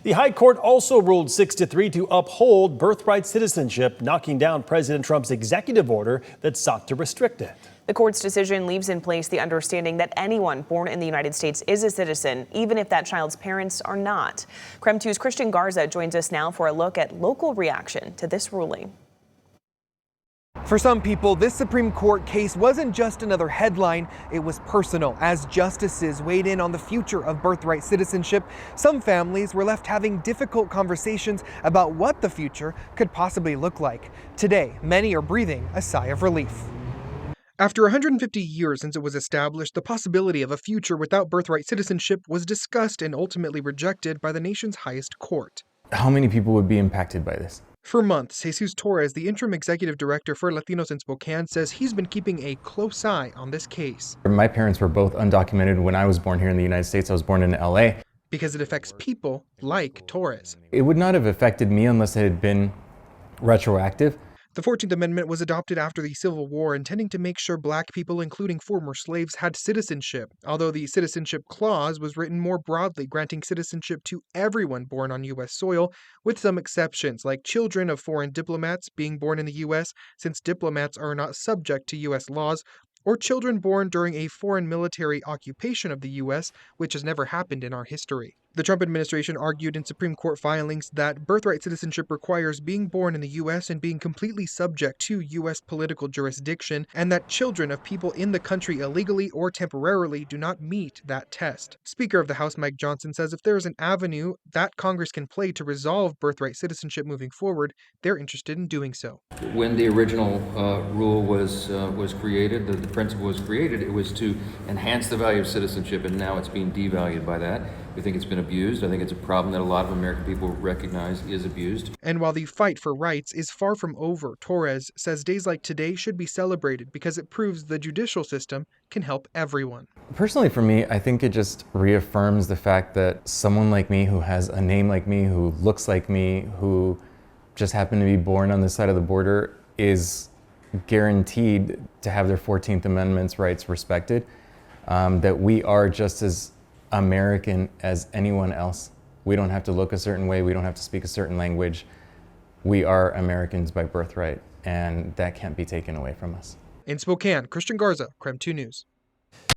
The High Court also ruled 6-3 to uphold birthright citizenship, knocking down President Trump's executive order that sought to restrict it. The court's decision leaves in place the understanding that anyone born in the United States is a citizen, even if that child's parents are not. KREM 2's Christian Garza joins us now for a look at local reaction to this ruling. For some people, this Supreme Court case wasn't just another headline, it was personal. As justices weighed in on the future of birthright citizenship, some families were left having difficult conversations about what the future could possibly look like. Today, many are breathing a sigh of relief. After 150 years since it was established, the possibility of a future without birthright citizenship was discussed and ultimately rejected by the nation's highest court. How many people would be impacted by this? For months, Jesus Torres, the interim executive director for Latinos in Spokane, says he's been keeping a close eye on this case. My parents were both undocumented when I was born here in the United States. I was born in LA. Because it affects people like Torres. It would not have affected me unless it had been retroactive. The 14th Amendment was adopted after the Civil War, intending to make sure black people, including former slaves, had citizenship, although the citizenship clause was written more broadly, granting citizenship to everyone born on U.S. soil, with some exceptions, like children of foreign diplomats being born in the U.S., since diplomats are not subject to U.S. laws, or children born during a foreign military occupation of the U.S., which has never happened in our history. The Trump administration argued in Supreme Court filings that birthright citizenship requires being born in the U.S. and being completely subject to U.S. political jurisdiction, and that children of people in the country illegally or temporarily do not meet that test. Speaker of the House Mike Johnson says if there is an avenue that Congress can play to resolve birthright citizenship moving forward, they're interested in doing so. When the original rule was created, the principle was created, it was to enhance the value of citizenship, and now it's being devalued by that. We think it's been abused. I think it's a problem that a lot of American people recognize is abused. And while the fight for rights is far from over, Torres says days like today should be celebrated because it proves the judicial system can help everyone. Personally, for me, I think it just reaffirms the fact that someone like me, who has a name like me, who looks like me, who just happened to be born on this side of the border, is guaranteed to have their 14th Amendment's rights respected, that we are just as American as anyone else. We don't have to look a certain way. We don't have to speak a certain language. We are Americans by birthright, and that can't be taken away from us. In Spokane, Christian Garza, KREM 2 News.